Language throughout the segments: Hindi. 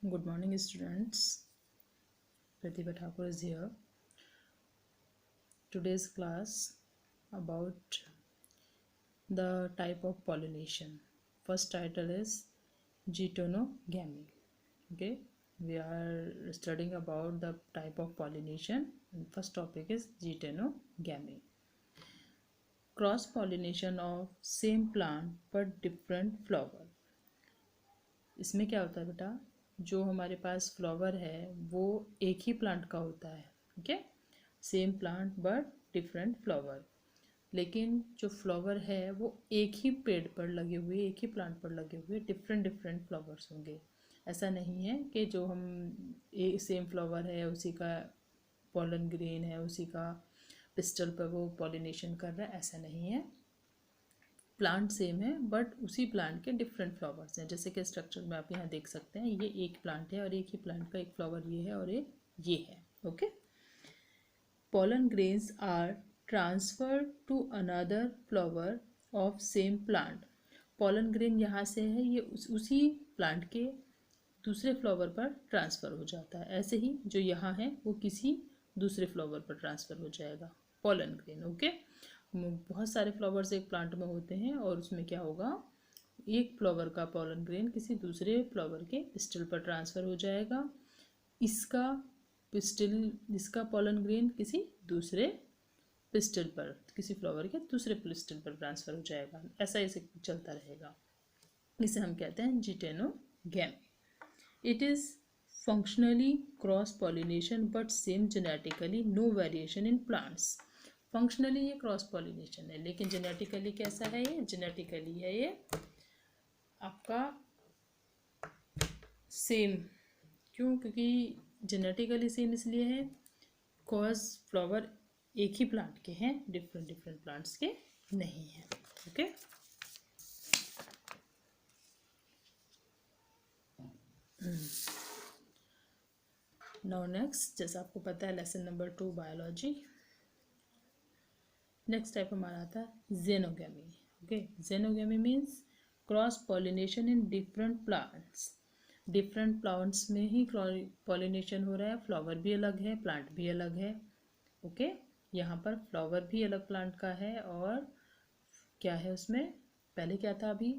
Good morning, students. Pratibha Thakur is here. Today's class about the type of pollination. First title is Geitonogamy. Okay, we are studying about the type of pollination. And first topic is Geitonogamy. Cross pollination of same plant but different flower. इसमें क्या होता है बेटा, जो हमारे पास फ्लावर है वो एक ही प्लांट का होता है. Okay, same plant but different flower. लेकिन जो फ्लावर है वो एक ही पेड़ पर लगे हुए, एक ही प्लांट पर लगे हुए डिफरेंट डिफरेंट फ्लावर्स होंगे. ऐसा नहीं है कि जो हम सेम फ्लावर है उसी का पॉलन ग्रेन है, उसी का पिस्टल पर वो पॉलिनेशन कर रहा है, ऐसा नहीं है. प्लांट सेम है बट उसी प्लांट के डिफरेंट फ्लावर्स हैं. जैसे कि स्ट्रक्चर में आप यहाँ देख सकते हैं, ये एक प्लांट है और एक ही प्लांट का एक फ्लावर ये है और एक ये है. Okay, pollen grains are transferred to another flower of same plant. pollen grain यहाँ से है, ये उसी प्लांट के दूसरे फ्लावर पर ट्रांसफ़र हो जाता है. ऐसे ही जो यहाँ है वो किसी दूसरे फ्लावर पर ट्रांसफ़र हो जाएगा, pollen grain. ओके, बहुत सारे फ्लावर्स एक प्लांट में होते हैं और उसमें क्या होगा, एक फ्लावर का pollen grain किसी दूसरे फ्लावर के पिस्टल पर ट्रांसफ़र हो जाएगा. इसका पिस्टल, इसका pollen grain किसी दूसरे पिस्टल पर, किसी फ्लावर के दूसरे पिस्टल पर ट्रांसफ़र हो जाएगा. ऐसा ऐसे चलता रहेगा. इसे हम कहते हैं geitonogamy. It is functionally cross pollination but same genetically, no variation in plants. Functionally ये क्रॉस पॉलिनेशन है, लेकिन जेनेटिकली कैसा है, ये जेनेटिकली है ये आपका सेम. क्यों? क्योंकि जेनेटिकली सेम इसलिए है कॉज फ्लावर एक ही प्लांट के हैं, डिफरेंट डिफरेंट प्लांट्स के नहीं हैं. ओके, नाउ नेक्स्ट, जैसा आपको पता है lesson number 2 biology. Next type हमारा आता है xenogamy. Okay, xenogamy means cross pollination in different plants. Different plants में ही पॉलिनेशन हो रहा है, फ्लावर भी अलग है, प्लांट भी अलग है. ओके, यहाँ पर फ्लावर भी अलग प्लांट का है और क्या है उसमें, पहले क्या था अभी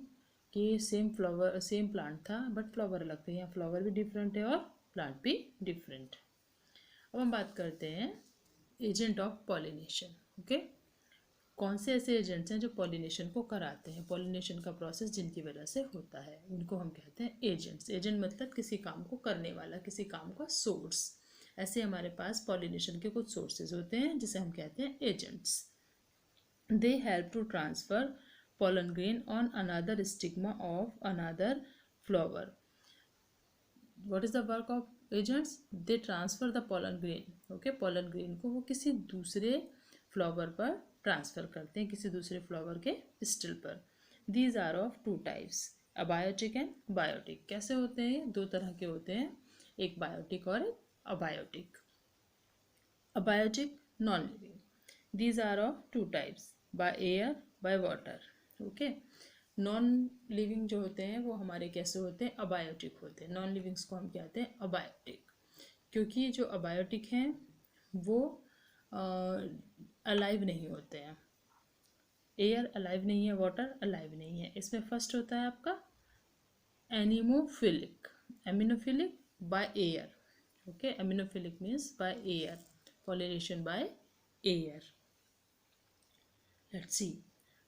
कि सेम फ्लावर सेम प्लांट था बट फ्लावर अलग थे. यहाँ फ्लावर भी डिफरेंट है और प्लांट भी डिफरेंट. अब हम बात करते हैं एजेंट ऑफ पॉलिनेशन. ओके, कौन से ऐसे एजेंट्स हैं जो पॉलिनेशन को कराते हैं, पॉलिनेशन का प्रोसेस जिनकी वजह से होता है, उनको हम कहते हैं एजेंट्स. एजेंट मतलब किसी काम को करने वाला, किसी काम का सोर्स. ऐसे हमारे पास पॉलिनेशन के कुछ सोर्सेज होते हैं जिसे हम कहते हैं agents. They help to transfer pollen grain on another stigma of another flower. What is the work of agents? They transfer the pollen grain. Okay, pollen grain को वो किसी दूसरे फ्लावर पर ट्रांसफ़र करते हैं, किसी दूसरे फ्लावर के पिस्टल पर. These are of two types, abiotic and biotic. कैसे होते हैं? दो तरह के होते हैं, एक बायोटिक और एक abiotic. Abiotic, non-living. These are of two types, by air, by water. Okay, non living जो होते हैं वो हमारे कैसे होते हैं, अबायोटिक होते हैं. नॉन लिविंग्स को हम कहते हैं अबायोटिक, क्योंकि जो अबायोटिक हैं वो अलाइव नहीं होते हैं. एयर अलाइव नहीं है, वाटर अलाइव नहीं है. इसमें फर्स्ट होता है आपका anemophilic. Anemophilic by air. Okay, anemophilic means by air, pollination by air. Let's see.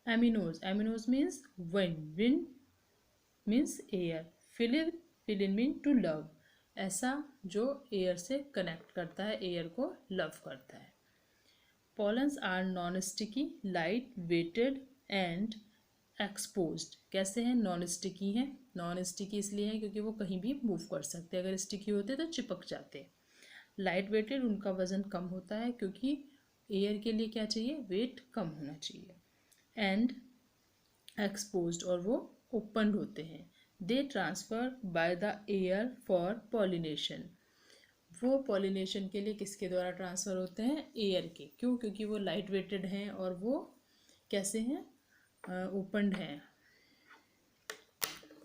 Aminos. Aminos means wind. Wind means air. Filin mean to love. ऐसा जो एयर से कनेक्ट करता है, एयर को लव करता है. Pollens are non-sticky, light weighted and exposed. कैसे हैं? नॉन स्टिकी हैं. नॉन स्टिकी इसलिए है क्योंकि वो कहीं भी मूव कर सकते हैं, अगर स्टिकी होते तो चिपक जाते. लाइट वेटेड, उनका वज़न कम होता है क्योंकि एयर के लिए क्या चाहिए, वेट कम होना चाहिए. एंड एक्सपोज्ड, और वो ओपन होते हैं. They transfer by the air for pollination. वो पॉलिनेशन के लिए किसके द्वारा ट्रांसफ़र होते हैं, एयर के. क्यों? क्योंकि वो लाइट वेटेड हैं और वो कैसे हैं, ओपनड हैं.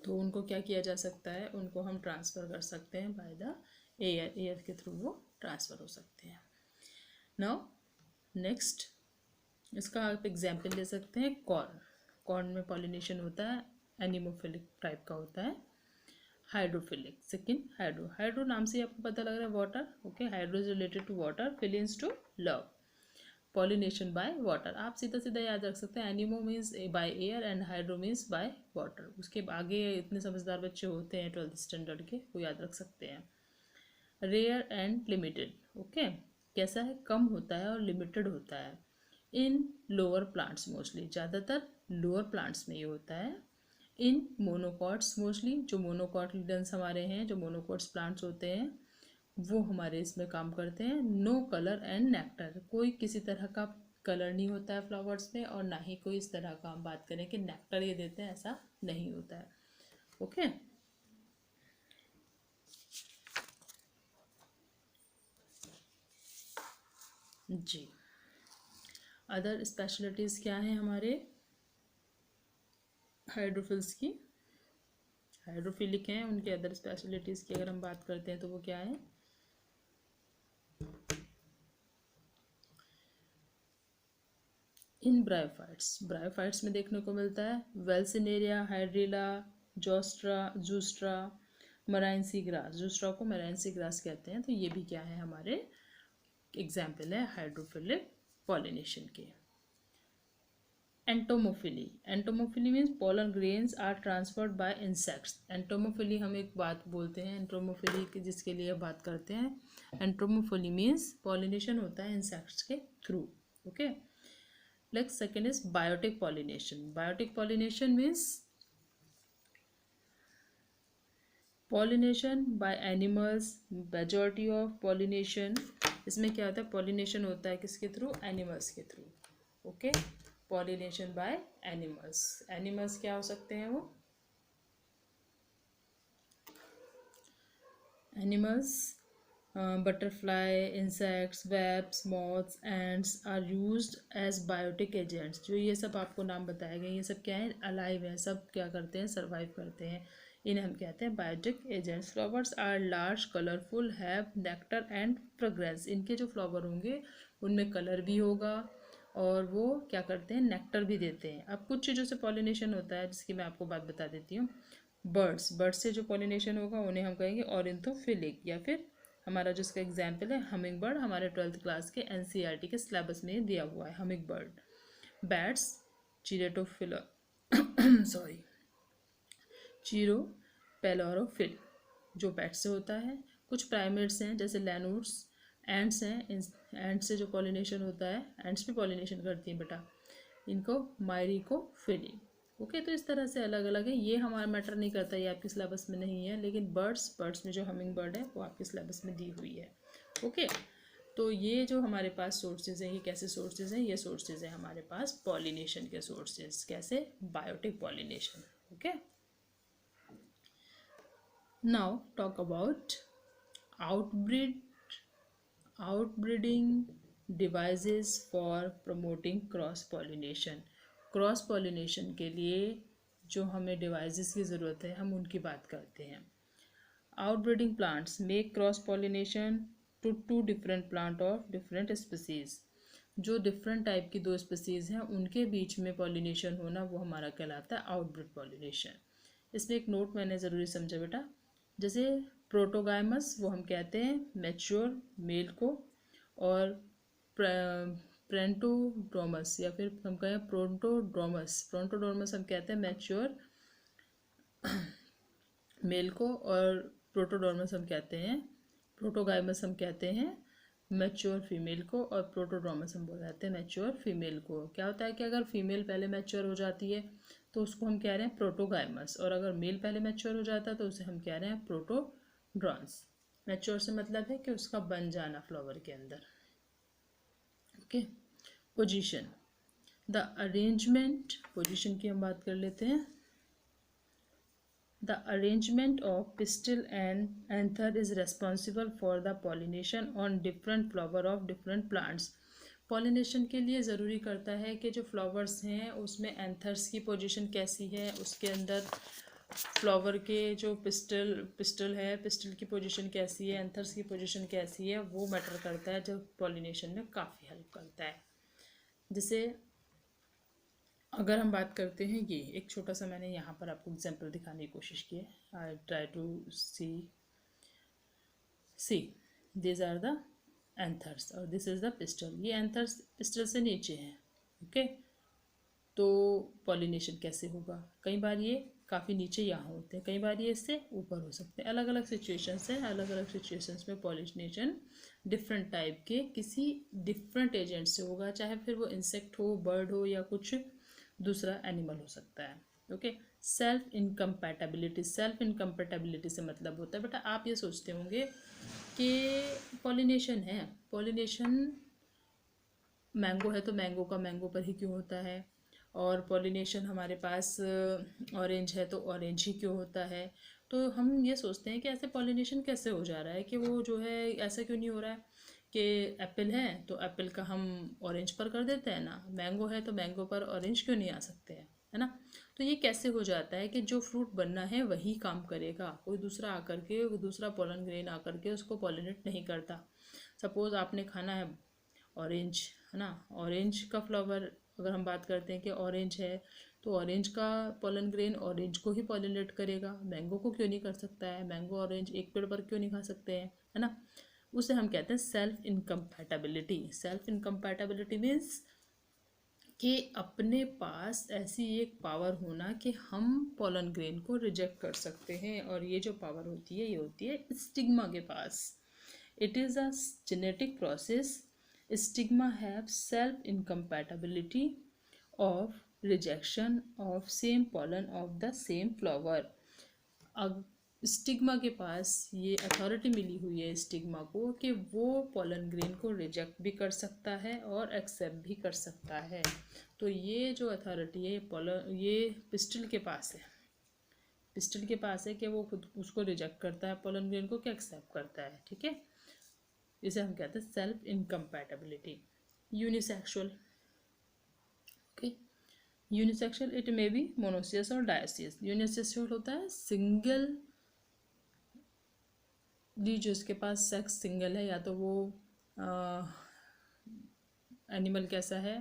तो उनको क्या किया जा सकता है, उनको हम ट्रांसफ़र कर सकते हैं बाय द एयर, एयर के थ्रू वो ट्रांसफ़र हो सकते हैं। नाउ नेक्स्ट, इसका आप एग्जाम्पल ले सकते हैं कॉर्न। कॉर्न में पॉलिनेशन होता है, एनिमोफिलिक टाइप का होता है, हाइड्रोफिलिक। सेकेंड हाइड्रो, हाइड्रो नाम से ही आपको पता लग रहा है water, okay, hydro is related to water, philic to love, pollination by water. आप सीधा सीधा याद रख सकते हैं, anemo means by air and hydro means by water. उसके आगे इतने समझदार बच्चे होते हैं 12th स्टैंडर्ड के, वो याद रख सकते हैं। रेयर एंड लिमिटेड, ओके, कैसा है, कम होता है और लिमिटेड होता है। इन लोअर प्लांट्स मोस्टली, ज़्यादातर लोअर प्लांट्स में ये होता है। इन मोनोकॉट्स मोस्टली, जो मोनोकॉटिलेडन्स हमारे हैं, जो मोनोकॉट्स प्लांट्स होते हैं वो हमारे इसमें काम करते हैं। नो कलर एंड नेक्टर, कोई किसी तरह का कलर नहीं होता है फ्लावर्स में, और ना ही कोई इस तरह का हम बात करें कि नेक्टर ये देते हैं, ऐसा नहीं होता है, ओके। जी, अदर स्पेशलिटीज़ क्या हैं हमारे हाइड्रोफिल्स की, हाइड्रोफिलिक हैं, उनके अदर स्पेशलिटीज़ की अगर हम बात करते हैं तो वो क्या है। इन ब्रायोफाइट्स, ब्रायोफाइट्स में देखने को मिलता है वेल्सिनेरिया, हाइड्रिला, जोस्ट्रा, जूस्ट्रा, मराइनसी ग्रास। जूस्ट्रा को मराइनसी ग्रास कहते हैं। तो ये भी क्या है, हमारे एग्जाम्पल है हाइड्रोफिलिक पॉलिनेशन के। Entomophily, entomophily means pollen grains are transferred by insects. Entomophily हम एक बात बोलते हैं, एंटोमोफिली की जिसके लिए बात करते हैं। एंटोमोफिली मीन्स पॉलिनेशन होता है इंसेक्ट्स के through, okay. Like second is biotic pollination. Biotic pollination means pollination by animals. Majority of pollination, इसमें क्या होता है, pollination होता है किसके थ्रू, एनिमल्स के through, okay. pollination by animals, animals क्या हो सकते हैं वो, animals butterfly, insects, webs, moths, ants are used as biotic agents। जो ये सब आपको नाम बताए गए, ये सब क्या है, अलाइव है, सब क्या करते हैं, सर्वाइव करते हैं, इन्हें हम कहते हैं biotic agents. Flowers are large, colourful, have nectar and fragrance. इनके जो फ्लावर होंगे उनमें कलर भी होगा और वो क्या करते हैं, नेक्टर भी देते हैं। अब कुछ चीज़ों से पॉलिनेशन होता है जिसकी मैं आपको बात बता देती हूँ। बर्ड्स, बर्ड्स से जो पॉलिनेशन होगा उन्हें हम कहेंगे ऑरिन्थोफिलिक, या फिर हमारा जो इसका एग्जाम्पल है हमिंग बर्ड, हमारे 12th क्लास के एनसीईआरटी के सिलेबस में दिया हुआ है हमिंग बर्ड। बैट्स चीरेटोफिला सॉरी चीरोपेलोरोफिल, जो बैट से होता है। कुछ प्राइमेट्स हैं जैसे लैनूट्स, एंड्स हैं, एंड्स से जो पॉलिनेशन होता है, एंड्स भी पॉलिनेशन करती हैं बेटा, इनको मायरिकोफिली, ओके। तो इस तरह से अलग अलग है, ये हमारा मैटर नहीं करता, ये आपके सिलेबस में नहीं है, लेकिन बर्ड्स में जो हमिंग बर्ड है वो आपके सिलेबस में दी हुई है, ओके। तो ये जो हमारे पास सोर्सेज हैं, ये कैसे सोर्सेज हैं, ये सोर्सेज हैं हमारे पास पॉलिनेशन के सोर्सेज, कैसे, biotic pollination, okay. Now talk about outbreeding devices for promoting cross pollination. Cross pollination के लिए जो हमें डिवाइसेस की ज़रूरत है, हम उनकी बात करते हैं। Outbreeding plants make cross pollination to to different plant of different species. जो डिफरेंट टाइप की दो स्पीसीज हैं उनके बीच में पॉलिनेशन होना वो हमारा कहलाता है आउटब्रीड पॉलिनेशन। इसमें एक नोट मैंने ज़रूरी समझा बेटा, जैसे प्रोटोगाइमस वो हम कहते हैं मैच्योर मेल को, और प्रेंटोड्रोमस या फिर हम कहें प्रोंटोड्रोमस हम कहते हैं मैच्योर मेल को, और प्रोटोगाइमस हम कहते हैं मैच्योर फीमेल को, और प्रोटोड्रोमस हम बोलते हैं मैच्योर फीमेल को। क्या होता है कि अगर फीमेल पहले मैच्योर हो जाती है तो उसको हम कह रहे हैं प्रोटोगाइमस, और अगर मेल पहले मैच्योर हो जाता है तो उसे हम कह रहे हैं प्रोटोड्रॉन्स। मैच्योर से मतलब है कि उसका बन जाना फ्लावर के अंदर, okay. Position, the arrangement, position की हम बात कर लेते हैं। The arrangement of pistil and anther is responsible for the pollination on different flower of different plants। Pollination के लिए ज़रूरी करता है कि जो फ्लावर्स हैं उसमें एंथर्स की पोजीशन कैसी है, उसके अंदर फ्लावर के जो पिस्टल है, पिस्टल की पोजीशन कैसी है, एंथर्स की पोजीशन कैसी है, वो मैटर करता है, जो पॉलिनेशन में काफ़ी हेल्प करता है। जैसे अगर हम बात करते हैं, ये एक छोटा सा मैंने यहाँ पर आपको एग्जांपल दिखाने की कोशिश की है। I try to see this are the anthers और दिस इज द पिस्टल। ये एंथर्स पिस्टल से नीचे हैं, ओके। तो पॉलिनेशन कैसे होगा? कई बार ये काफ़ी नीचे यहाँ होते हैं, कई बार ये इससे ऊपर हो सकते हैं। अलग अलग सिचुएशंस है, अलग अलग सिचुएशंस में पॉलिनेशन डिफरेंट टाइप के किसी डिफरेंट एजेंट से होगा, चाहे फिर वो इंसेक्ट हो, बर्ड हो, या कुछ दूसरा एनिमल हो सकता है, okay. Self incompatibility, self incompatibility से मतलब होता है, बेटा आप ये सोचते होंगे कि पॉलिनेशन है, पॉलिनेशन मैंगो है तो मैंगो का मैंगो पर ही क्यों होता है, और पॉलिनेशन हमारे पास ऑरेंज है तो ऑरेंज ही क्यों होता है। तो हम ये सोचते हैं कि ऐसे पॉलिनेशन कैसे हो जा रहा है, कि वो जो है ऐसा क्यों नहीं हो रहा है कि एप्पल है तो एप्पल का हम ऑरेंज पर कर देते हैं ना, मैंगो है तो मैंगो पर ऑरेंज क्यों नहीं आ सकते हैं, है ना। तो ये कैसे हो जाता है कि जो फ्रूट बनना है वही काम करेगा, कोई दूसरा आकर के, दूसरा पोलन ग्रेन आकर के उसको पॉलिनेट नहीं करता। सपोज आपने खाना है ऑरेंज, है ना, ऑरेंज का फ्लावर अगर हम बात करते हैं कि ऑरेंज है तो ऑरेंज का पोलन ग्रेन ऑरेंज को ही पॉलिनेट करेगा, मैंगो को क्यों नहीं कर सकता है, मैंगो ऑरेंज एक पेड़ पर क्यों नहीं खा सकते हैं, है ना। उसे हम कहते हैं self incompatibility. Self incompatibility means कि अपने पास ऐसी एक पावर होना कि हम पोलन ग्रेन को रिजेक्ट कर सकते हैं, और ये जो पावर होती है ये होती है स्टिग्मा के पास। It is a genetic process. Stigma have self-incompatibility of rejection of same pollen of the same flower. अब स्टिग्मा के पास ये अथॉरिटी मिली हुई है स्टिग्मा को कि वो पोलन ग्रेन को रिजेक्ट भी कर सकता है और एक्सेप्ट भी कर सकता है। तो ये जो अथॉरिटी है ये पिस्टल के पास है, पिस्टल के पास है कि वो खुद उसको रिजेक्ट करता है पोलन ग्रेन को, कि एक्सेप्ट करता है, ठीक है। इसे हम कहते हैं self incompatibility. Unisexual, okay. Unisexual it may be monoecious और डायोसियस। यूनिसेक्सुअल होता है सिंगल ली, जो इसके पास सेक्स सिंगल है, या तो वो एनिमल कैसा है,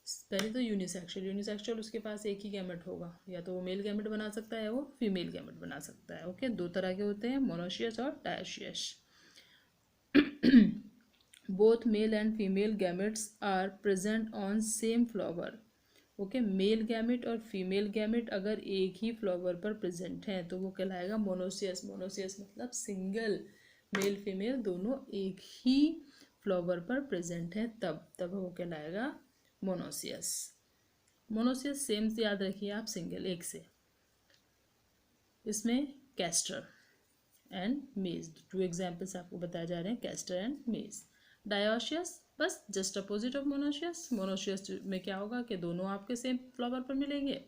पहले तो यूनिसेक्सुअल, यूनिसेक्सुअल उसके पास एक ही गैमेट होगा, या तो वो मेल गैमेट बना सकता है वो फीमेल गैमेट बना सकता है, ओके। दो तरह के होते हैं, मोनोसियस और dioecious. both male and female gametes are present on same flower, okay. Male gamete और फीमेल गैमेट अगर एक ही फ्लावर पर प्रेजेंट हैं तो वो कहलाएगा मोनोसियस। मोनोसियस मतलब सिंगल, मेल फीमेल दोनों एक ही फ्लावर पर प्रेजेंट हैं, तब वो कहलाएगा मोनोसियस। मोनोसियस सेम से याद रखिए आप, सिंगल एक से। इसमें कैस्टर एंड मेज, टू एग्जाम्पल्स आपको बताए जा रहे हैं, कैस्टर एंड मेज। डायोसियस बस just opposite of monoecious. Monoecious में क्या होगा कि दोनों आपके सेम फ्लावर पर मिलेंगे,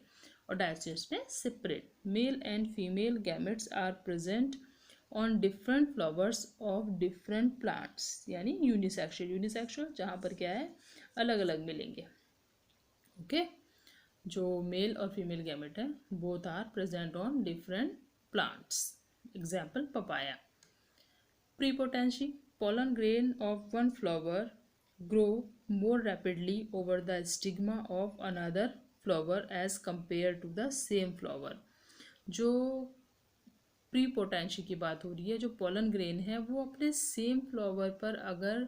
और डायोसियस में separate. Male and female gametes are present on different flowers of different plants, यानी यूनिसेक्सुअल। यूनिसेक्सुअल जहाँ पर क्या है, अलग अलग मिलेंगे, ओके। जो मेल और फीमेल गैमेट है both are present on different plants. Example papaya. Prepotency, pollen grain of one flower grow more rapidly over the stigma of another flower as compared to the same flower. जो प्रीपोटेंशी की बात हो रही है, जो पोलन ग्रेन है वो अपने सेम फ्लावर पर अगर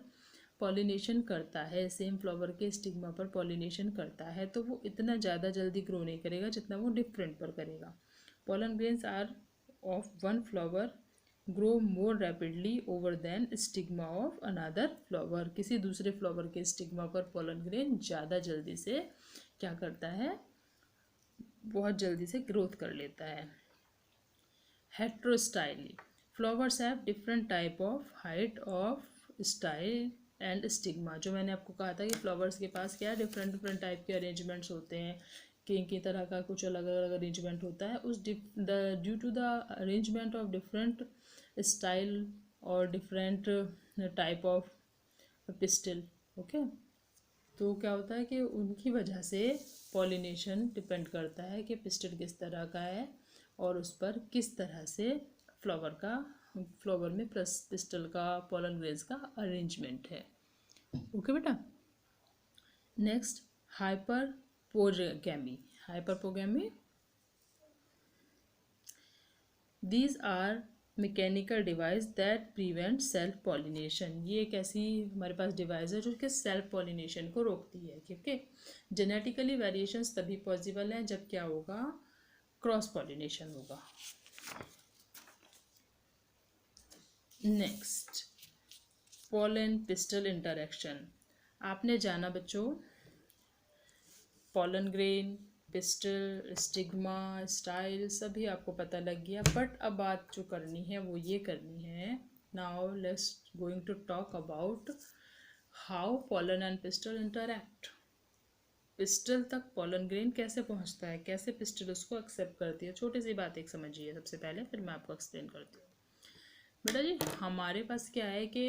पॉलिनेशन करता है, सेम फ्लावर के स्टिग्मा पर पॉलिनेशन करता है, तो वो इतना ज़्यादा जल्दी ग्रो नहीं करेगा जितना वो डिफरेंट पर करेगा। Pollen grains are of one flower grow more rapidly over then stigma of another flower. किसी दूसरे फ्लावर के स्टिग्मा पर पोलन ग्रेन ज़्यादा जल्दी से क्या करता है, बहुत जल्दी से ग्रोथ कर लेता है। Heterostyly, flowers have different type of height of style and stigma. जो मैंने आपको कहा था कि फ्लावर्स के पास क्या है, डिफरेंट डिफरेंट टाइप के अरेंजमेंट्स होते हैं, की तरह का कुछ अलग अलग अरेंजमेंट होता है। उस due to the arrangement of different style और different type of pistil, okay. तो क्या होता है कि उनकी वजह से पॉलिनेशन डिपेंड करता है कि पिस्टल किस तरह का है और उस पर किस तरह से फ्लावर में पिस्टल का, पोलन ग्रेन्स का अरेंजमेंट है। ओके बेटा। Next, herkogamy. Herkogamy, these are mechanical device that prevent self pollination. ये एक ऐसी हमारे पास डिवाइस है जो कि सेल्फ पॉलिनेशन को रोकती है। ठीक है। जेनेटिकली वेरिएशंस तभी पॉसिबल हैं जब क्या होगा, क्रॉस पॉलिनेशन होगा। Next, pollen pistol interaction. आपने जाना बच्चों, pollen grain, pistol, stigma, style सभी आपको पता लग गया। बट अब बात जो करनी है वो ये करनी है, now let's going to talk about how pollen and pistil interact. Pistil तक पोलन ग्रेन कैसे पहुंचता है, कैसे पिस्टल उसको एक्सेप्ट करती है। छोटी सी बात एक समझिए सबसे पहले, फिर मैं आपको एक्सप्लेन करती हूँ। बेटा जी, हमारे पास क्या है कि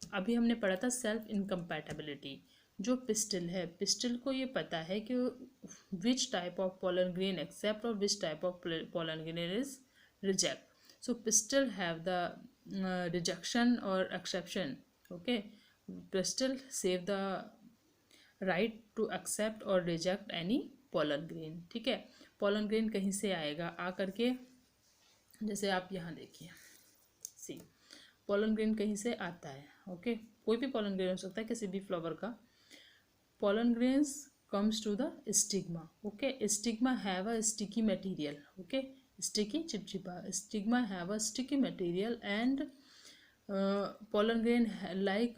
अभी हमने पढ़ा था सेल्फ इनकम्पैटिबिलिटी। जो पिस्टल है, पिस्टल को ये पता है कि which type of pollen grain accept और which type of pollen grain is reject. So pistil have the rejection और exception. Okay, pistil save the right to accept और रिजेक्ट एनी पोलन ग्रेन। ठीक है। पोलन ग्रेन कहीं से आएगा, आ करके जैसे आप यहाँ देखिए, सी पोलन ग्रेन कहीं से आता है। ओके, कोई भी पोलन ग्रेन हो सकता है किसी भी फ्लावर का। Pollen grains comes to the stigma. Okay, stigma have a sticky material. Okay, sticky, चिपचिपा। stigma have a sticky material and pollen grain like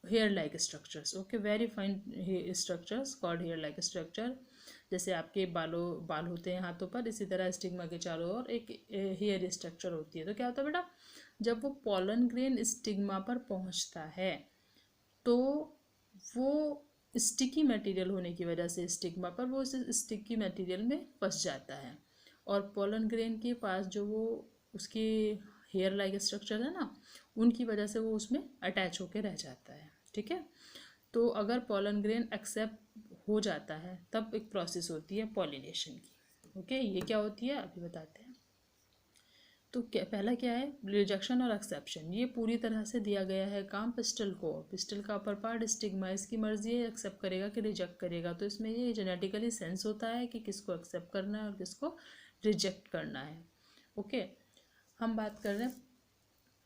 hair like structures. Okay, very fine structures called hair like structure। जैसे आपके बाल होते हैं हाथों पर, इसी तरह स्टिग्मा के चारों ओर एक हेयर स्ट्रक्चर होती है। तो क्या होता है बेटा, जब वो पोलन ग्रेन स्टिग्मा पर पहुंचता है तो वो स्टिकी मटेरियल होने की वजह से स्टिग्मा पर वो स्टिकी मटेरियल में फंस जाता है, और पोलन ग्रेन के पास जो वो उसके हेयर लाइक स्ट्रक्चर है ना, उनकी वजह से वो उसमें अटैच होकर रह जाता है। ठीक है। तो अगर पोलन ग्रेन एक्सेप्ट हो जाता है तब एक प्रोसेस होती है पॉलिनेशन की। ओके, ये क्या होती है अभी बताते हैं। तो पहला क्या है, रिजेक्शन और एक्सेप्शन। ये पूरी तरह से दिया गया है काम पिस्टल को। पिस्टल का अपर पार्ट स्टिग्मा, इसकी मर्जी है एक्सेप्ट करेगा कि रिजेक्ट करेगा। तो इसमें ये जेनेटिकली सेंस होता है कि किसको एक्सेप्ट करना है और किसको रिजेक्ट करना है। ओके, हम बात कर रहे हैं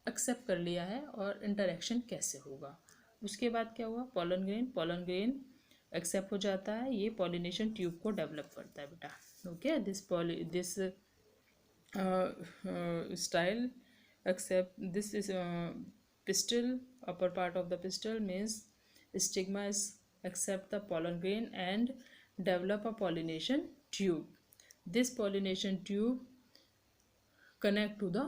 एक्सेप्ट कर लिया है और इंटरेक्शन कैसे होगा। उसके बाद क्या हुआ, पोलन ग्रेन एक्सेप्ट हो जाता है, ये पॉलिनेशन ट्यूब को डेवलप करता है बेटा। Okay, this style except this is pistil, upper part of the pistil means stigma is accept the pollen grain and develop a pollination tube. This pollination tube connect to the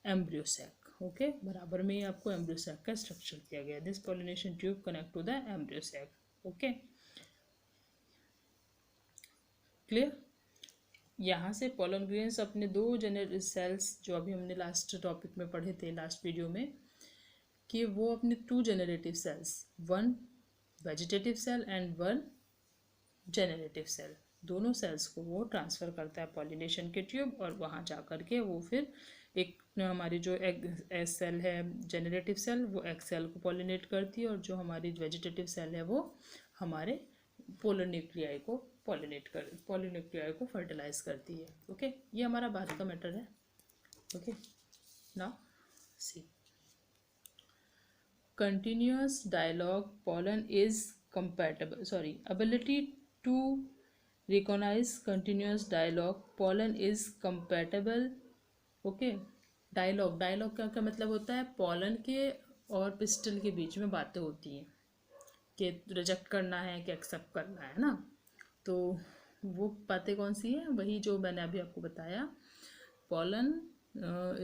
embryo sac. Okay, बराबर में ही आपको एम्ब्रियो सैक का स्ट्रक्चर दिया गया। This pollination tube connect to the embryo sac. Okay, clear. यहाँ से पोलन ग्रेन्स अपने दो जेनेटिक सेल्स, जो अभी हमने लास्ट टॉपिक में पढ़े थे लास्ट वीडियो में, कि वो अपने 2 generative cells, 1 vegetative cell and 1 generative cell, दोनों सेल्स को वो ट्रांसफ़र करता है पॉलिनेशन के ट्यूब, और वहाँ जा कर के वो फिर एक हमारी जो एग सेल है जेनरेटिव सेल, वो एग सेल को पॉलिनेट करती है, और जो हमारी वेजिटेटिव सेल है वो हमारे पोलर न्यूक्लियाई को पॉलिन्यूक्लियाई को फर्टिलाइज करती है। ओके, ये हमारा बाद का मैटर है। Okay, now see continuous dialogue pollen is compatible, sorry, ability to recognise continuous dialogue pollen is compatible. Okay, dialogue का क्या मतलब होता है, पोलन के और पिस्टल के बीच में बातें होती हैं कि रिजेक्ट करना है कि एक्सेप्ट करना है ना। तो वो बातें कौन सी है, वही जो मैंने अभी आपको बताया, पोलन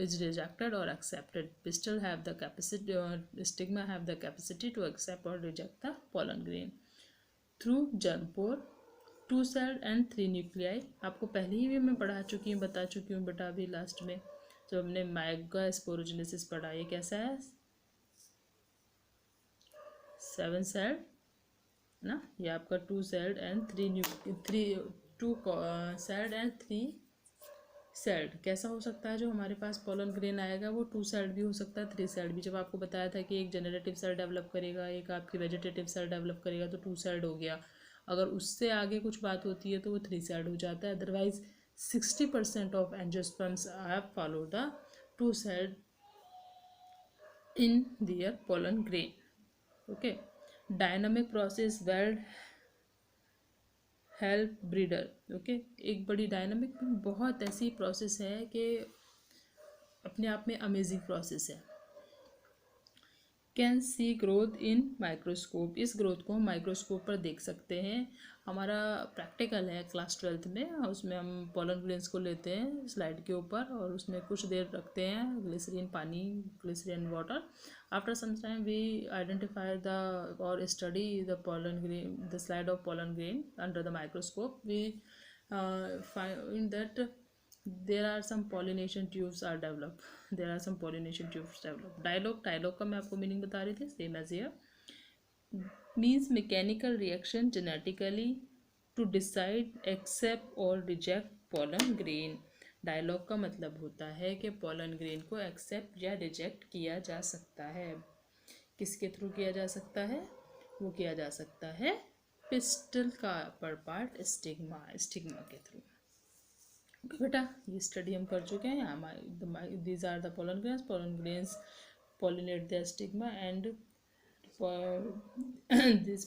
इज रिजेक्टेड और accepted, pistil have the capacity, stigma have the capacity to accept और reject the pollen grain through germ pore, 2 celled and 3 nuclei. आपको पहले ही भी मैं पढ़ा चुकी हूँ, बता चुकी हूँ बेटा अभी लास्ट में जब हमने मेगा स्पोरोजेनेसिस पढ़ा। ये कैसा है, 7 सेल्ड ना, ये आपका 2 celled and 3 sailed and 3 sailed कैसा हो सकता है? जो हमारे पास पोलन ग्रेन आएगा वो 2 सेल्ड भी हो सकता है, 3 सेल्ड भी। जब आपको बताया था कि एक जनरेटिव सेल डेवलप करेगा, एक आपकी वेजिटेटिव सेल डेवलप करेगा, तो 2 सेल्ड हो गया। अगर उससे आगे कुछ बात होती है तो वो 3 सेल्ड हो जाता है। Otherwise 60% of angiosperms have follow the 2 sailed in their pollen grain. Okay, dynamic process well help breeder. Okay, एक बड़ी डायनामिक बहुत ऐसी प्रोसेस है कि अपने आप में अमेजिंग प्रोसेस है। Can see growth in microscope, इस ग्रोथ को हम माइक्रोस्कोप पर देख सकते हैं। हमारा प्रैक्टिकल है क्लास 12th में, उसमें हम पोलन ग्रेन्स को लेते हैं स्लाइड के ऊपर और उसमें कुछ देर रखते हैं, ग्लिसरीन पानी, glycerine water. After some time we identify the और study the pollen grain, the slide of pollen grain under the microscope. We find that there are some pollination tubes are developed, there are some pollination tubes developed. Dialogue का मैं आपको मीनिंग बता रही थी, same as here, means mechanical reaction genetically to decide accept और रिजेक्ट पोलन ग्रेन। डायलॉग का मतलब होता है कि पोलन ग्रेन को एक्सेप्ट या रिजेक्ट किया जा सकता है। किसके थ्रू किया जा सकता है? वो किया जा सकता है पिस्टल का अपर पार्ट, स्टिग्मा के थ्रू। बेटा ये स्टडी हम कर चुके हैं। यहाँ these are the pollen grains pollinate their stigma and this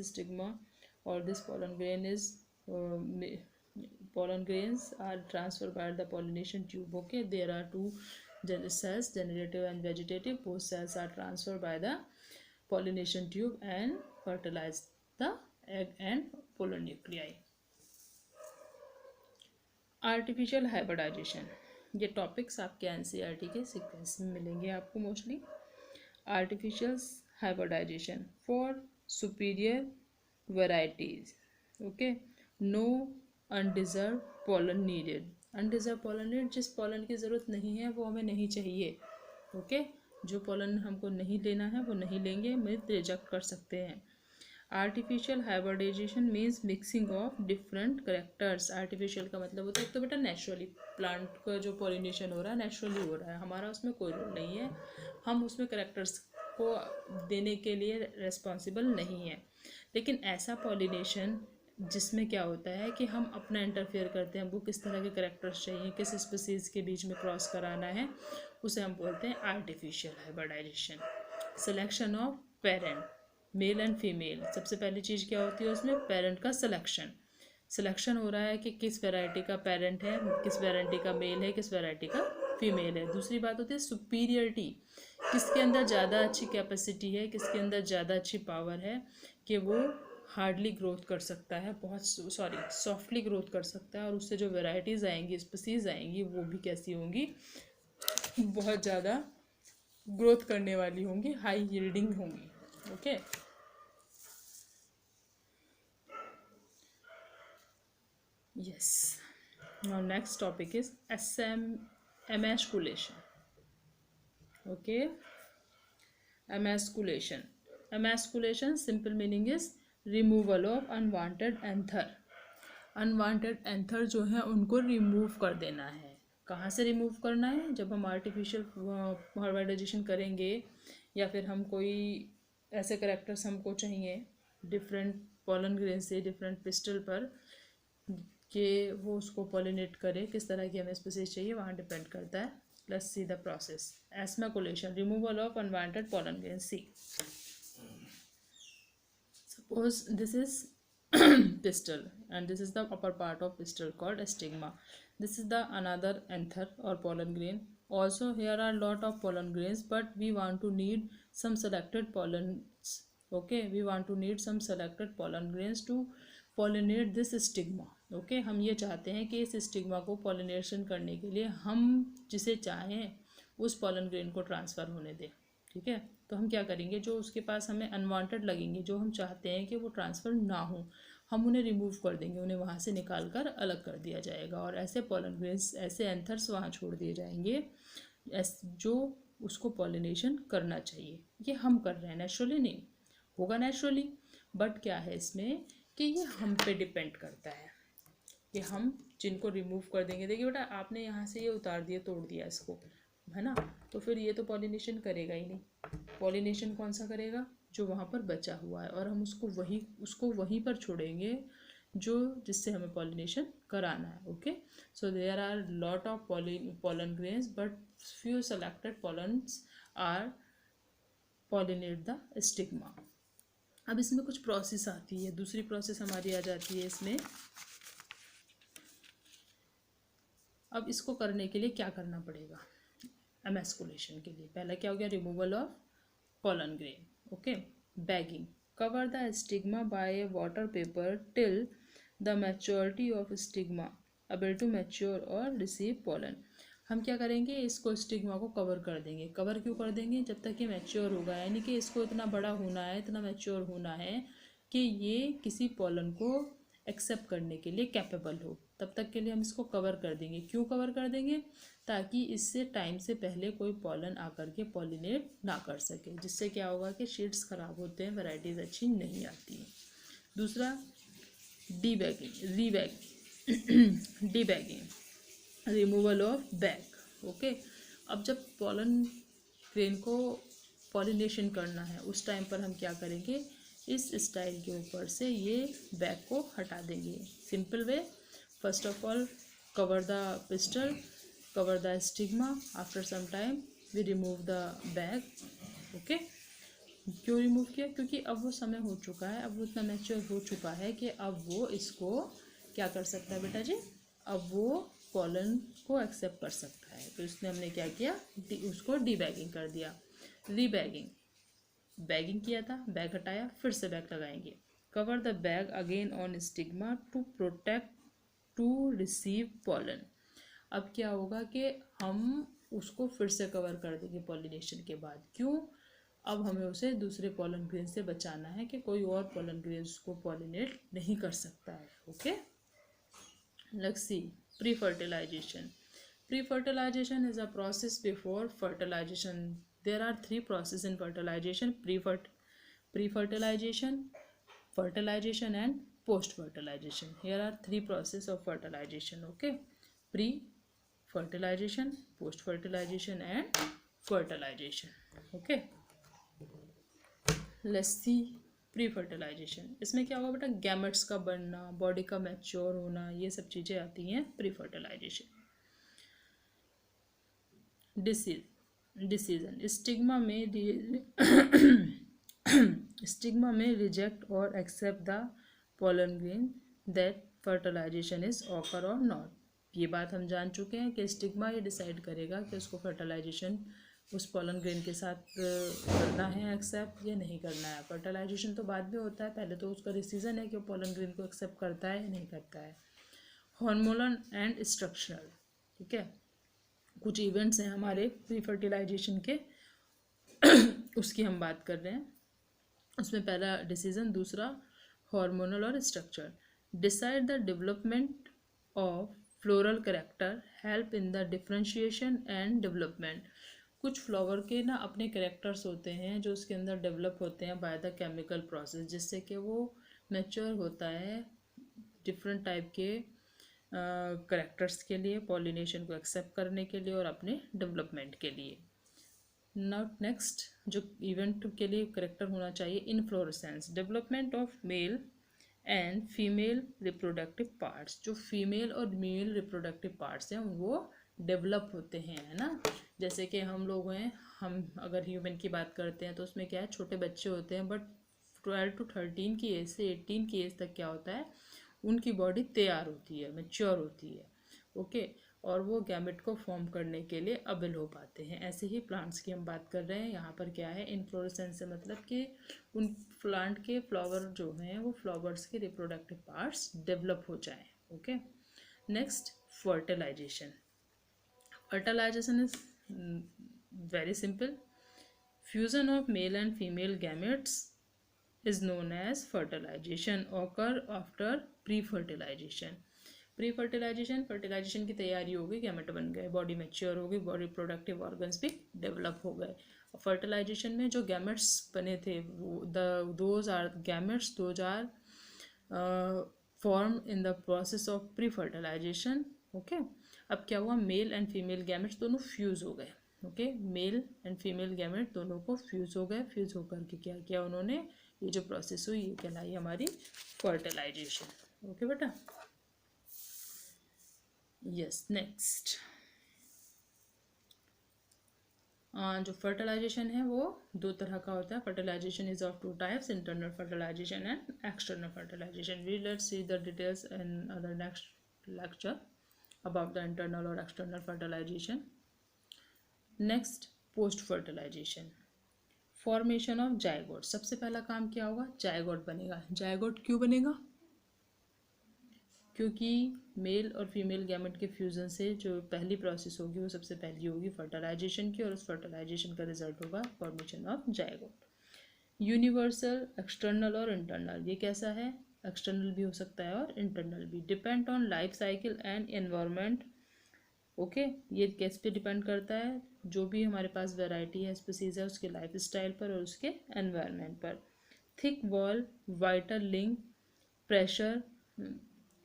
stigma or this pollen grain is pollen grains are transferred by the pollination tube. Okay, there are two cells, generative and vegetative. Both cells are transferred by the pollination tube and fertilize the egg and pollen nuclei. Artificial hybridisation, ये टॉपिक्स आपके एनसीईआरटी के सीक्वेंस में मिलेंगे आपको mostly. Artificial hybridisation for superior varieties. Okay, no undesired pollen needed. Undesired pollen need, जिस पोलन की ज़रूरत नहीं है वो हमें नहीं चाहिए। ओके, जो पोलन हमको नहीं लेना है वो नहीं लेंगे, हम रिजेक्ट कर सकते हैं। Artificial hybridisation means mixing of different characters. Artificial का मतलब होता है तो बेटा नेचुरली प्लांट का जो पॉलिनेशन हो रहा है नेचुरली हो रहा है, हमारा उसमें कोई रोल नहीं है, हम उसमें करेक्टर्स को देने के लिए रेस्पॉन्सिबल नहीं है। लेकिन ऐसा पॉलिनेशन जिसमें क्या होता है कि हम अपना इंटरफेयर करते हैं, हमको किस तरह के करेक्टर्स चाहिए, किस स्पीसीज के बीच में क्रॉस कराना है, उसे हम बोलते हैं artificial hybridisation. Selection of parent, male and female, सबसे पहली चीज़ क्या होती है उसमें? पेरेंट का सिलेक्शन हो रहा है कि किस वैरायटी का पेरेंट है, किस वैरायटी का मेल है, किस वैरायटी का फीमेल है। दूसरी बात होती है सुपीरियरिटी, किसके अंदर ज़्यादा अच्छी कैपेसिटी है, किसके अंदर ज़्यादा अच्छी पावर है कि वो हार्डली ग्रोथ कर सकता है, बहुत सॉफ्टली ग्रोथ कर सकता है, और उससे जो वेराइटीज़ आएंगी, स्पीसीज आएंगी, वो भी कैसी होंगी? बहुत ज़्यादा ग्रोथ करने वाली होंगी, हाई यील्डिंग होंगी। Okay, yes, now next topic is emasculation. Okay, emasculation simple meaning is removal of unwanted anther. Unwanted anther जो है उनको रिमूव कर देना है। कहाँ से रिमूव करना है? जब हम आर्टिफिशियल हाइब्रिडाइजेशन करेंगे या फिर हम कोई ऐसे करेक्टर्स हमको चाहिए डिफरेंट पोलन ग्रेन से, डिफरेंट पिस्टल पर, कि वो उसको पॉलिनेट करे, किस तरह की हमें स्पीसीज चाहिए, वहाँ डिपेंड करता है। Let's see the process. Emasculation, removal of unwanted pollen grain. See, suppose this is pistil and this is the upper part of pistil called stigma. This is the another anther or pollen grain. Also here are lot of pollen grains, but we want to need some selected pollens. Okay, we want to need some selected pollen grains to pollinate this stigma. Okay, हम ये चाहते हैं कि इस स्टिग्मा को पॉलिनेशन करने के लिए हम जिसे चाहें उस पोलन ग्रेन को ट्रांसफ़र होने दें। ठीक है, तो हम क्या करेंगे, जो उसके पास हमें अनवांटेड लगेंगे, जो हम चाहते हैं कि वो ट्रांसफ़र ना हो, हम उन्हें रिमूव कर देंगे, उन्हें वहाँ से निकाल कर अलग कर दिया जाएगा, और ऐसे पोलन ग्रेन्स, ऐसे एंथर्स वहाँ छोड़ दिए जाएंगे जो उसको पॉलिनेशन करना चाहिए। ये हम कर रहे हैं, नेचुरली नहीं होगा, नेचुरली, बट क्या है इसमें कि ये हम पे डिपेंड करता है। कि हम जिनको रिमूव कर देंगे, देखिए बेटा आपने यहाँ से ये उतार दिया, तोड़ दिया इसको, है ना, तो फिर ये तो पॉलिनेशन करेगा ही नहीं। पॉलिनेशन कौन सा करेगा? जो वहाँ पर बचा हुआ है, और हम उसको वहीं पर छोड़ेंगे जो जिससे हमें पॉलिनेशन कराना है। Okay, so there are lot of pollen grains but few selected pollens are pollinate the stigma. अब इसमें कुछ प्रोसेस आती है, दूसरी प्रोसेस हमारी आ जाती है इसमें। अब इसको करने के लिए क्या करना पड़ेगा? एमेस्कुलेशन के लिए पहला क्या हो गया? Removal of pollen grain। Okay, bagging, cover the stigma by a water paper till the maturity of stigma able to mature or receive pollen। हम क्या करेंगे? इसको स्टिग्मा को कवर कर देंगे। कवर क्यों कर देंगे? जब तक ये मैच्योर होगा, यानी कि इसको इतना बड़ा होना है, इतना मैच्योर होना है कि ये किसी पॉलन को एक्सेप्ट करने के लिए कैपेबल हो, तब तक के लिए हम इसको कवर कर देंगे। क्यों कवर कर देंगे? ताकि इससे टाइम से पहले कोई पॉलन आकर के पॉलिनेट ना कर सके, जिससे क्या होगा कि शीड्स खराब होते हैं, वैराइटीज़ अच्छी नहीं आती हैं। दूसरा डीबैगिंग, रिमूवल ऑफ बैग। ओके, अब जब पॉलन ग्रेन को पॉलिनेशन करना है उस टाइम पर हम क्या करेंगे? इस स्टाइल के ऊपर से ये बैग को हटा देंगे। Simple way, first of all cover the pistol, cover the stigma, after some time we remove the bag। Okay, क्यों रिमूव किया? क्योंकि अब वो समय हो चुका है, अब वो इतना मैच्योर हो चुका है कि अब वो इसको क्या कर सकता है बेटा जी? अब वो पॉलन को एक्सेप्ट कर सकता है। तो इसमें हमने क्या किया? उसको डीबैगिंग कर दिया। रीबैगिंग, बैगिंग किया था, बैग हटाया, फिर से बैग लगाएंगे। Cover the bag again on stigma to protect to receive pollen. अब क्या होगा कि हम उसको फिर से कवर कर देंगे पॉलिनेशन के बाद। क्यों? अब हमें उसे दूसरे पॉलन ग्रेन से बचाना है कि कोई और पॉलन ग्रेन उसको पॉलिनेट नहीं कर सकता है। Okay, let's see pre fertilisation. Pre fertilisation is a process before fertilisation. There are 3 processes in fertilization: pre-fertilization, fertilization and post-fertilization. Here are 3 processes of fertilization. Okay, pre-fertilization, post-fertilization and fertilization. Okay, let's see pre-fertilization। इसमें क्या होगा बेटा? गैमेट्स का बनना, बॉडी का मैच्योर होना, ये सब चीज़ें आती हैं pre-fertilization। डिसीजन, स्टिग्मा में रिजेक्ट और accept the pollen grain that fertilisation is occur और नॉट। ये बात हम जान चुके हैं कि स्टिग्मा ये डिसाइड करेगा कि उसको फर्टिलाइजेशन उस pollen grain के साथ करना है एक्सेप्ट या नहीं करना है। फर्टिलाइजेशन तो बाद में होता है, पहले तो उसका डिसीजन है कि वो pollen grain को एक्सेप्ट करता है या नहीं करता है। हार्मोनल एंड स्ट्रक्चरल, ठीक है, कुछ इवेंट्स हैं हमारे प्री फर्टिलाइजेशन के उसकी हम बात कर रहे हैं। उसमें पहला डिसीजन, दूसरा हार्मोनल और structure. Decide the development of floral character, help in the differentiation and development. कुछ फ्लावर के ना अपने कैरेक्टर्स होते हैं जो उसके अंदर डेवलप होते हैं बाय द केमिकल प्रोसेस, जिससे कि वो मैच्योर होता है डिफरेंट टाइप के करेक्टर्स के लिए, पॉलिनेशन को एक्सेप्ट करने के लिए और अपने डेवलपमेंट के लिए। नॉट नेक्स्ट जो इवेंट के लिए करेक्टर होना चाहिए, inflorescence, development of male and female reproductive parts. जो फीमेल और मेल रिप्रोडक्टिव पार्ट्स हैं वो डेवलप होते हैं, है ना। जैसे कि हम लोग हैं, हम अगर ह्यूमन की बात करते हैं तो उसमें क्या है, छोटे बच्चे होते हैं, बट 12 to 13 की एज से 18 की एज तक क्या होता है, उनकी बॉडी तैयार होती है, मैच्योर होती है। ओके, और वो गैमेट को फॉर्म करने के लिए अबल हो पाते हैं। ऐसे ही प्लांट्स की हम बात कर रहे हैं। यहाँ पर क्या है, इनफ्लोरेसेंस से मतलब कि उन प्लांट के फ्लावर जो हैं वो फ्लावर्स के रिप्रोडक्टिव पार्ट्स डेवलप हो जाएं। Okay, next fertilisation. Fertilisation is very simple, fusion of male and female gametes is known as fertilization occur after pre-fertilization। Fertilisation की तैयारी होगी, गैमेट बन गए, बॉडी मैच्योर होगी, बॉडी प्रोडक्टिव ऑर्गन्स भी डेवलप हो गए। फर्टिलाइजेशन में जो गैमेट्स बने थे वो those are form in the process of pre fertilisation. Okay, अब क्या हुआ, मेल एंड फीमेल गैमेट्स दोनों फ्यूज हो गए। Okay, mail and female gamete दोनों को फ्यूज हो गए। फ्यूज होकर के क्या किया उन्होंने, ये जो प्रोसेस हुई ये कहलाई हमारी फर्टिलाइजेशन। ओके बेटा, यस नेक्स्ट। जो फर्टिलाइजेशन है वो दो तरह का होता है। Fertilisation is of two types, internal fertilisation and external fertilisation. We let's see the details in other next lecture about the internal और external fertilisation. Next, post fertilisation, formation of zygote. सबसे पहला काम क्या होगा, जायगोट बनेगा। जायगोट क्यों बनेगा, क्योंकि मेल और फीमेल गैमेट के फ्यूज़न से जो पहली प्रोसेस होगी वो सबसे पहली होगी फर्टिलाइजेशन की, और उस फर्टिलाइजेशन का रिजल्ट होगा formation of zygote. Universal, external और इंटरनल, ये कैसा है, एक्सटर्नल भी हो सकता है और इंटरनल भी। Depend on life cycle and environment. Okay, ये किस पे डिपेंड करता है, जो भी हमारे पास वैरायटी है, स्पीसीज है, उसके लाइफ स्टाइल पर और उसके एनवायरनमेंट पर। Thick wall, vital link, pressure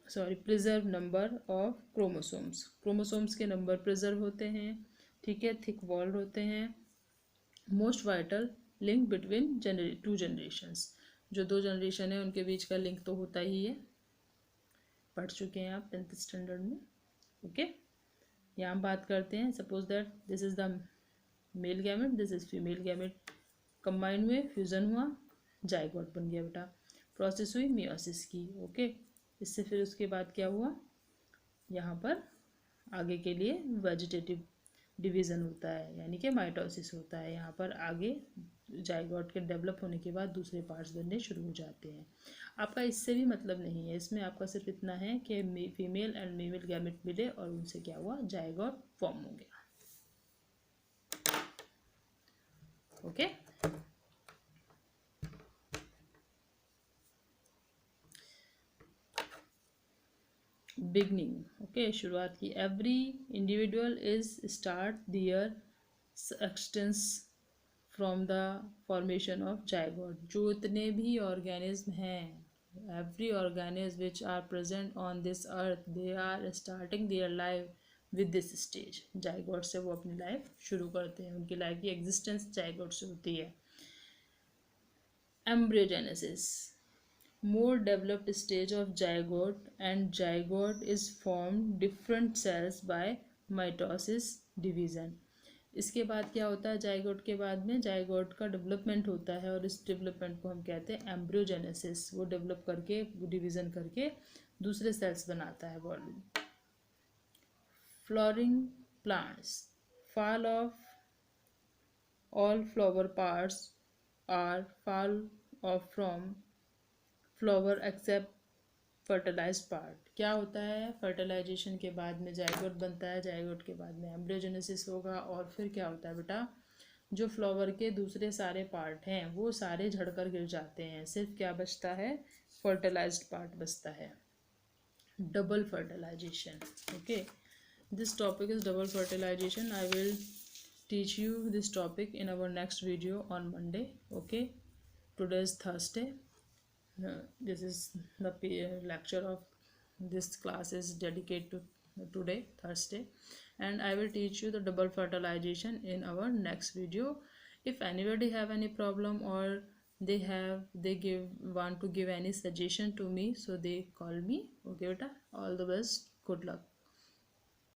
preserve number of chromosomes. Chromosomes के नंबर प्रिजर्व होते हैं, ठीक है, थिक वॉल होते हैं। Most vital link between two generations, जो दो जनरेशन है उनके बीच का लिंक तो होता ही है, पढ़ चुके हैं आप 10th स्टैंडर्ड में। ओके, यहाँ हम बात करते हैं, suppose that this is the male gamete, this is female gamete, combine हुए, फ्यूजन हुआ, जाइगोट बन गया बेटा। प्रोसेस हुई मियोसिस की। ओके, इससे फिर उसके बाद क्या हुआ, यहाँ पर आगे के लिए वेजिटेटिव डिवीज़न होता है, यानी कि माइटोसिस होता है। यहाँ पर आगे जाइगोट के डेवलप होने के बाद दूसरे पार्ट्स बनने शुरू हो जाते हैं। आपका इससे भी मतलब नहीं है, इसमें आपका सिर्फ इतना है कि फीमेल एंड मेल गैमेट मिले और उनसे क्या हुआ, जाइगोट फॉर्म हो गया। Okay, beginning. ओके, शुरुआत की। Every individual is start their existence from the formation of zygote. जो इतने भी ऑर्गेनिज्म हैं, every organism which are present on this earth, they are starting their life with this stage. Zygote से वो अपनी लाइफ शुरू करते हैं, उनकी लाइफ की एग्जिस्टेंस जाइगोट से होती है। Embryogenesis, more developed stage of zygote, and zygote is formed different cells by mitosis division। इसके बाद क्या होता है, जाइगोट के बाद में जाइगोट का डेवलपमेंट होता है और इस डेवलपमेंट को हम कहते हैं एम्ब्रियोजेनेसिस। वो डेवलप करके डिवीजन करके दूसरे सेल्स बनाता है body. Flowering plants, fall of all flower parts are fall off from flower except fertilised part. क्या होता है, फर्टिलाइजेशन के बाद में जाइगोट बनता है, जाइगोट के बाद में एम्ब्रियोजेनेसिस होगा, और फिर क्या होता है बेटा, जो फ्लावर के दूसरे सारे पार्ट हैं वो सारे झड़कर गिर जाते हैं, सिर्फ क्या बचता है, फर्टिलाइज्ड पार्ट बचता है। Double fertilisation. Okay, this topic is double fertilisation. I will teach you this topic in our next video on Monday. Okay, today is Thursday. This is the lecture of this class is dedicated to today, Thursday, and I will teach you the double fertilization in our next video. If anybody have any problem or they want to give any suggestion to me, so they call me. Okay beta, all the best, good luck.